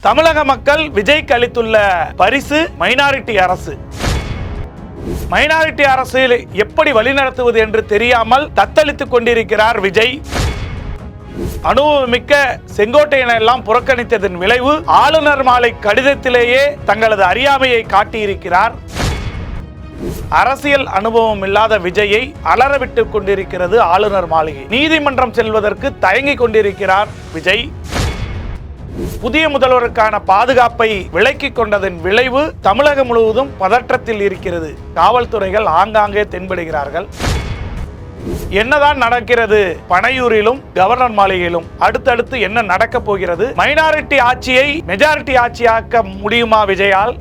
தமிழக மக்கள் விஜய்க்கு அளித்துள்ள பரிசு மைனாரிட்டி அரசு. மைனாரிட்டி அரசில் எப்படி வழிநடத்துவது என்று தெரியாமல் தத்தளித்துக் கொண்டிருக்கிறார் விஜய். அனுபவமிக்க செங்கோட்டையனை எல்லாம் புறக்கணித்ததன் விளைவு ஆளுநர் மாலை கடிதத்திலேயே தங்களது அறியாமையை காட்டியிருக்கிறார். அரசியல் அனுபவம் இல்லாத விஜயை அலறவிட்டுக் கொண்டிருக்கிறது ஆளுநர் மாளிகை. நீதிமன்றம் செல்வதற்கு தயங்கிக் கொண்டிருக்கிறார் விஜய். புதிய முதல்வருக்கான பாதுகாப்பை விலக்கிக் கொண்டதன் விளைவு தமிழகம் முழுவதும் பதற்றத்தில் இருக்கிறது. காவல்துறைகள் ஆங்காங்கே தென்படுகிறார்கள். என்னதான் நடக்கிறது பனையூரிலும் கவர்னர் மாளிகையிலும்? அடுத்தடுத்து என்ன நடக்க போகிறது? மைனாரிட்டி ஆட்சியை மெஜாரிட்டி ஆட்சியாக்க முடியுமா விஜயால்?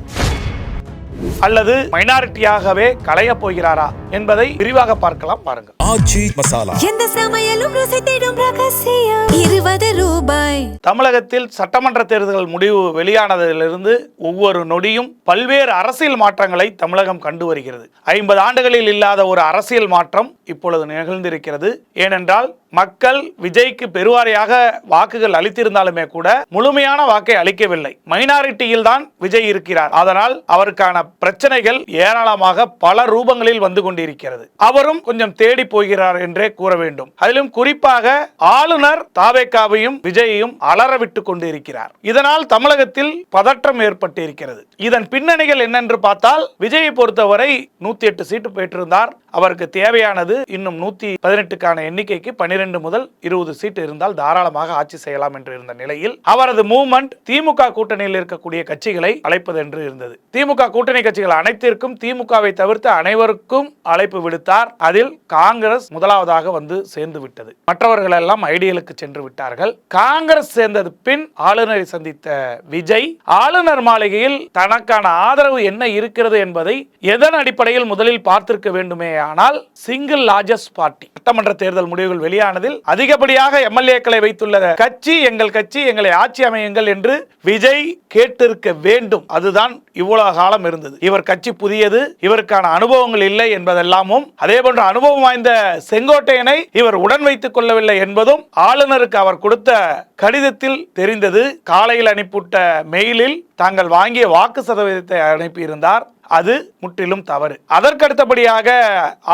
அல்லது மைனாரிட்டியாகவே களைய போகிறாரா என்பதை விரிவாக பார்க்கலாம். பாருங்கள். ஆச்சி மசாலா. எந்த சமையலும் ருசி தேடும் ரகசியம். 20 ரூபாய். தமிழகத்தில் சட்டமன்ற தேர்தல் முடிவு வெளியானதிலிருந்து ஒவ்வொரு நொடியும் பல்வேறு அரசியல் மாற்றங்களை தமிழகம் கண்டு வருகிறது. 50 ஆண்டுகளில் இல்லாத ஒரு அரசியல் மாற்றம் இப்பொழுது நிகழ்ந்திருக்கிறது. ஏனென்றால் மக்கள் விஜய்க்கு பெருவாரியாக வாக்குகள் அளித்திருந்தாலுமே கூட முழுமையான வாக்கை அளிக்கவில்லை. மைனாரிட்டியில் தான் விஜய் இருக்கிறார். அதனால் அவருக்கான பிரச்சனைகள் ஏராளமாக பல ரூபங்களில் வந்து கொண்டிருக்கிறது. அவரும் கொஞ்சம் தேடி போகிறார் என்றே கூற வேண்டும். அதிலும் குறிப்பாக ஆளுநர் தாவேகாவையும் விஜயையும் அலறவிட்டுக் கொண்டிருக்கிறார். இதனால் தமிழகத்தில் பதற்றம் ஏற்பட்டு இருக்கிறது. இதன் பின்னணிகள் என்னென்று பார்த்தால், விஜயை பொறுத்தவரை 108 சீட்டு பெற்றிருந்தார். அவருக்கு தேவையானது இன்னும் 118க்கான எண்ணிக்கைக்கு 12 முதல் 20 சீட்டு இருந்தால் தாராளமாக ஆட்சி செய்யலாம் என்று இருந்த நிலையில் அவரது மூவ்மெண்ட் திமுக கூட்டணியில் இருக்கக்கூடிய கட்சிகளை அழைப்பது என்று இருந்தது. திமுக கூட்டணி கட்சிகள் அனைத்திற்கும் திமுகவை தவிர்த்து அனைவருக்கும் அழைப்பு விடுத்தார். அதில் காங்கிரஸ் முதலாவதாக வந்து சேர்ந்து விட்டது. மற்றவர்கள் எல்லாம் ஐடியலுக்கு சென்று விட்டார்கள். காங்கிரஸ் சேர்ந்தது பின் ஆளுநரை சந்தித்த விஜய் ஆளுநர் மாளிகையில் தனக்கான ஆதரவு என்ன இருக்கிறது என்பதை எதன் அடிப்படையில் முதலில் பார்த்திருக்க வேண்டுமே. ஆனால் சிங்கிள் லார்ஜஸ்ட் பார்ட்டி சட்டமன்ற தேர்தல் முடிவுகள் வெளியானதில் அதிகப்படியாக எம்எல்ஏக்களை வைத்துள்ள கட்சி எங்கள் கட்சி, எங்களை ஆட்சி அமையுங்கள் என்று விஜய் கேட்டிருக்க வேண்டும். அதுதான் இவ்வளவு காலம் இருந்தது. இவர் கட்சி புதியது, இவருக்கான அனுபவங்கள் இல்லை என்பதெல்லாமும், அதே போன்ற அனுபவம் வாய்ந்த செங்கோட்டையனை இவர் உடன் வைத்துக் கொள்ளவில்லை என்பதும் ஆளுநருக்கு அவர் கொடுத்த கடிதத்தில் தெரிந்தது. காலையில் அனுப்பிவிட்ட மெயிலில் தாங்கள் வாங்கிய வாக்கு சதவீதத்தை அனுப்பியிருந்தார். அது முற்றிலும் தவறு. அதற்கடுத்தபடியாக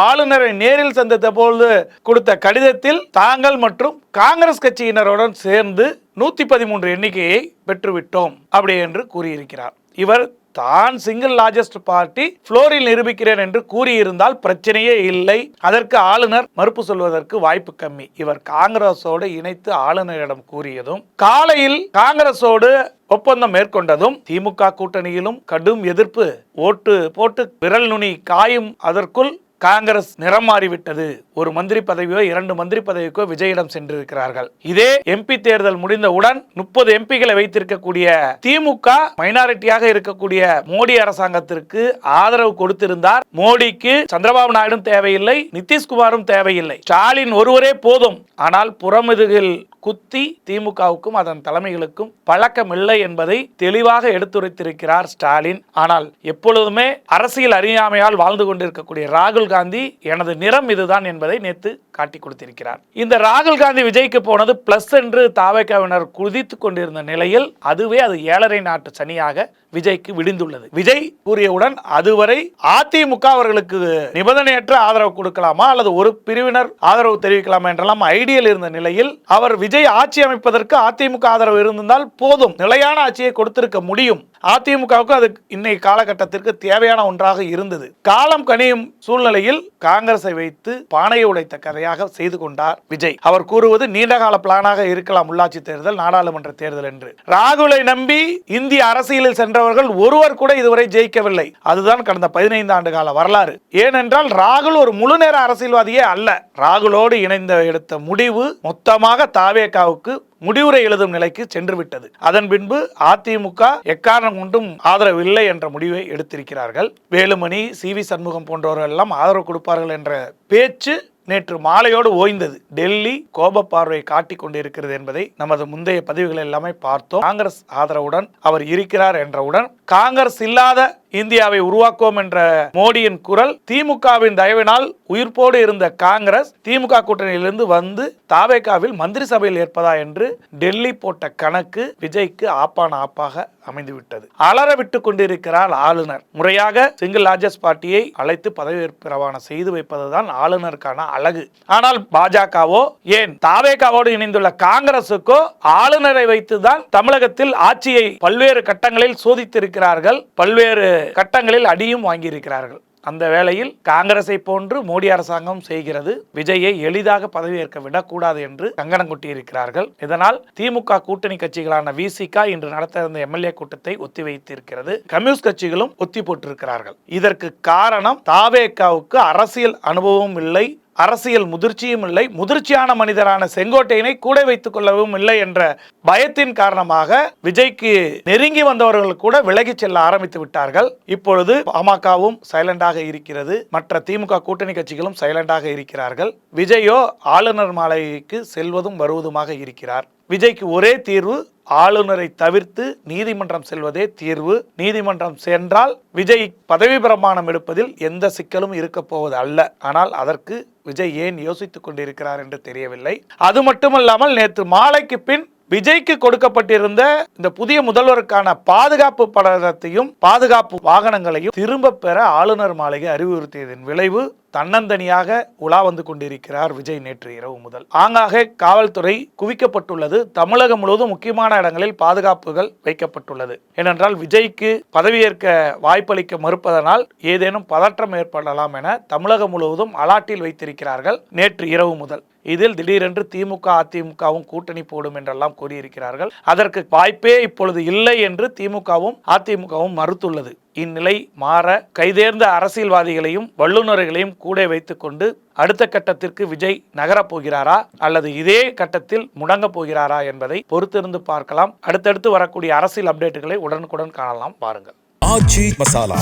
ஆளுநரை நேரில் சந்தித்த போது கொடுத்த கடிதத்தில் தாங்கள் மற்றும் காங்கிரஸ் கட்சியினருடன் சேர்ந்து 113 எண்ணிக்கையை பெற்றுவிட்டோம் அப்படி என்று கூறியிருக்கிறார். இவர் தான் சிங்கிள் லார்ஜஸ்ட் பார்ட்டி புளோரில் நிரூபிக்கிறேன் என்று கூறியிருந்தால் பிரச்சனையே இல்லை. அதற்கு ஆளுநர் மறுப்பு சொல்வதற்கு வாய்ப்பு கம்மி. இவர் காங்கிரஸோடு இணைத்து ஆளுநரிடம் கூறியதும், காலையில் காங்கிரஸோடு ஒப்பந்தம் மேற்கொண்டதும், திமுக கூட்டணியிலும் கடும் எதிர்ப்பு, ஓட்டு போட்டு விரல் நுனி காயும் அதற்குள் காங்கிரஸ் நிறம் மாறிவிட்டது. ஒரு மந்திரி பதவியோ 2 மந்திரி பதவிக்கோ விஜயிடம் சென்றிருக்கிறார்கள். இதே எம்பி தேர்தல் முடிந்தவுடன் 30 எம்பிகளை வைத்திருக்கக்கூடிய திமுக மைனாரிட்டியாக இருக்கக்கூடிய மோடி அரசாங்கத்திற்கு ஆதரவு கொடுத்திருந்தார். மோடிக்கு சந்திரபாபு நாயுடும் தேவையில்லை, நிதிஷ்குமாரும் தேவையில்லை, ஸ்டாலின் ஒருவரே போதும். ஆனால் புறமுதுகில் குத்தி திமுகவுக்கும் அதன் தலைமைகளுக்கும் பழக்கம் இல்லை என்பதை தெளிவாக எடுத்துரைத்திருக்கிறார் ஸ்டாலின். ஆனால் எப்பொழுதுமே அரசியல் அறியாமையால் வாழ்ந்து கொண்டிருக்கக்கூடிய ராகுல் காந்தி எனது நிறம் இதுதான் என்பதை நேற்று காட்டி கொடுத்திருக்கிறார். இந்த ராகுல் காந்தி விஜய்க்கு போனது பிளஸ் என்று தாவேகாவினர் குதித்துக் கொண்டிருந்த நிலையில் அதுவே அது 7.5 நாட்டு சனியாக விஜய்க்கு விடிந்துள்ளது. விஜய் கூறியவுடன் அதுவரை அதிமுக அவர்களுக்கு நிபந்தனையற்ற ஆதரவு கொடுக்கலாமா அல்லது ஒரு பிரிவினர் ஆதரவு தெரிவிக்கலாமா என்றெல்லாம் ஐடியல் இருந்த நிலையில் அவர் விஜய் ஆட்சி அமைப்பதற்கு அதிமுக ஆதரவு இருந்திருந்தால் போதும், நிலையான ஆட்சியை கொடுத்திருக்க முடியும். அதிமுகவுக்கு அது இன்னைக்கு காலகட்டத்திற்கு தேவையான ஒன்றாக இருந்தது. காலம் கனியும் சூழ்நிலையில் காங்கிரஸை வைத்து பானையை உடைத்த கதையாக செய்து கொண்டார் விஜய். அவர் கூறுவது நீண்டகால பிளானாக இருக்கலாம், உள்ளாட்சி தேர்தல், நாடாளுமன்ற தேர்தல் என்று. ராகுலை நம்பி இந்திய அரசியலில் சென்றவர்கள் ஒருவர் கூட இதுவரை ஜெயிக்கவில்லை. அதுதான் கடந்த 15 ஆண்டு கால வரலாறு. ஏனென்றால் ராகுல் ஒரு முழு நேர அரசியல்வாதியே அல்ல. ராகுலோடு இணைந்த எடுத்த முடிவு மொத்தமாக தாவேகாவுக்கு முடிவுரை எழுதும் நிலைக்கு சென்று விட்டது. அதன் பின்பு அதிமுக எக்காரணம் கொண்டும் ஆதரவு இல்லை என்ற முடிவை எடுத்திருக்கிறார்கள். வேலுமணி, CV சண்முகம் போன்றவர்கள் எல்லாம் ஆதரவு கொடுப்பார்கள் என்ற பேச்சு நேற்று மாலையோடு ஓய்ந்தது. டெல்லி கோப பார்வை காட்டிக் கொண்டிருக்கிறது என்பதை நமது முந்தைய பதிவுகள் எல்லாமே பார்த்தோம். காங்கிரஸ் ஆதரவுடன் அவர் இருக்கிறார் என்றவுடன் காங்கிரஸ் இல்லாத இந்தியாவை உருவாக்குவோம் என்ற மோடியின் குரல் திமுகவின் தயவினால் உயிர்ப்போடு இருந்த காங்கிரஸ் திமுக கூட்டணியிலிருந்து வந்து தாவேகாவில் மந்திரி சபையில் ஏற்பதா என்று டெல்லி போட்ட கணக்கு விஜய்க்கு ஆப்பான ஆப்பாக அமைந்துவிட்டது. அலற விட்டு கொண்டிருக்கிறார் ஆளுநர். முறையாக சிங்கிள் லார்ஜஸ்ட் பார்ட்டியை அழைத்து பதவியேற்பு பிரமாணம் செய்து வைப்பதுதான் ஆளுநருக்கான அழகு. ஆனால் பாஜகவோ ஏன் தாவேகாவோடு இணைந்துள்ள காங்கிரசுக்கோ ஆளுநரை வைத்துதான் தமிழகத்தில் ஆட்சியை பல்வேறு கட்டங்களில் சோதித்திருக்கிறார்கள், பல்வேறு கட்டங்களில் அடியும் வாங்கியிருக்கிறார்கள். அந்த வேளையில் காங்கிரஸை போன்று மோடி அரசாங்கம் செய்கிறது. விஜயை எளிதாக பதவியேற்க விடக்கூடாது என்று கங்கணம் கொட்டியிருக்கிறார்கள். இதனால் திமுக கூட்டணி கட்சிகளான விசிக இன்று நடத்த இருந்த எம்எல்ஏ கூட்டத்தை ஒத்திவைத்திருக்கிறது. கம்யூனிஸ்ட் கட்சிகளும் ஒத்தி போட்டிருக்கிறார்கள். இதற்கு காரணம் தாவேகாவுக்கு அரசியல் அனுபவம் இல்லை, அரசியல் முதிர்ச்சியும் இல்லை, முதிர்ச்சியான மனிதரான செங்கோட்டையனை கூட வைத்துக் கொள்ளவும் இல்லை என்ற பயத்தின் காரணமாக விஜய்க்கு நெருங்கி வந்தவர்கள் கூட விலகி செல்ல ஆரம்பித்து விட்டார்கள். இப்பொழுது பாமகவும் சைலண்டாக இருக்கிறது, மற்ற திமுக கூட்டணி கட்சிகளும் சைலண்டாக இருக்கிறார்கள். விஜயோ ஆளுநர் மாளிகைக்கு செல்வதும் வருவதுமாக இருக்கிறார். விஜய்க்கு ஒரே தீர்வு, ஆளுநரை தவிர்த்து நீதிமன்றம் செல்வதே தீர்வு. நீதிமன்றம் சென்றால் விஜய் பதவி பிரமாணம் எடுப்பதில் எந்த சிக்கலும் இருக்க போவது அல்ல. ஆனால் அதற்கு விஜய் ஏன் யோசித்துக் கொண்டிருக்கிறார் என்று தெரியவில்லை. அது மட்டுமல்லாமல் நேற்று மாலைக்கு பின் விஜய்க்கு கொடுக்கப்பட்டிருந்த இந்த புதிய முதல்வருக்கான பாதுகாப்பு படத்தையும் பாதுகாப்பு வாகனங்களையும் திரும்ப பெற ஆளுநர் மாளிகை அறிவுறுத்தியதன் விளைவு தன்னந்தனியாக உலா வந்து கொண்டிருக்கிறார் விஜய். நேற்று இரவு முதல் ஆங்காக காவல்துறை குவிக்கப்பட்டுள்ளது. தமிழகம் முழுவதும் முக்கியமான இடங்களில் பாதுகாப்புகள் வைக்கப்பட்டுள்ளது. ஏனென்றால் விஜய்க்கு பதவியேற்க வாய்ப்பளிக்க மறுப்பதனால் ஏதேனும் பதற்றம் ஏற்படலாம் என தமிழகம் முழுவதும் அலாட்டில் வைத்திருக்கிறார்கள் நேற்று இரவு முதல். இதில் திடீரென்று திமுக அதிமுகவும் கூட்டணி போடும் என்றெல்லாம் கூறியிருக்கிறார்கள். அதற்கு வாய்ப்பே இப்பொழுது இல்லை என்று திமுகவும் அதிமுகவும் மறுத்துள்ளது. இந்நிலை மாற கைதேர்ந்த அரசியல்வாதிகளையும் வல்லுநர்களையும் கூட வைத்துக் கொண்டு அடுத்த கட்டத்திற்கு விஜய் நகரப் போகிறாரா அல்லது இதே கட்டத்தில் முடங்க போகிறாரா என்பதை பொறுத்திருந்து பார்க்கலாம். அடுத்தடுத்து வரக்கூடிய அரசியல் அப்டேட்டுகளை உடனுக்குடன் காணலாம். பாருங்கள்.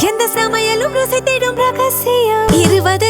எந்த சமையலும் ருசி தேடும் ரகசியம் 20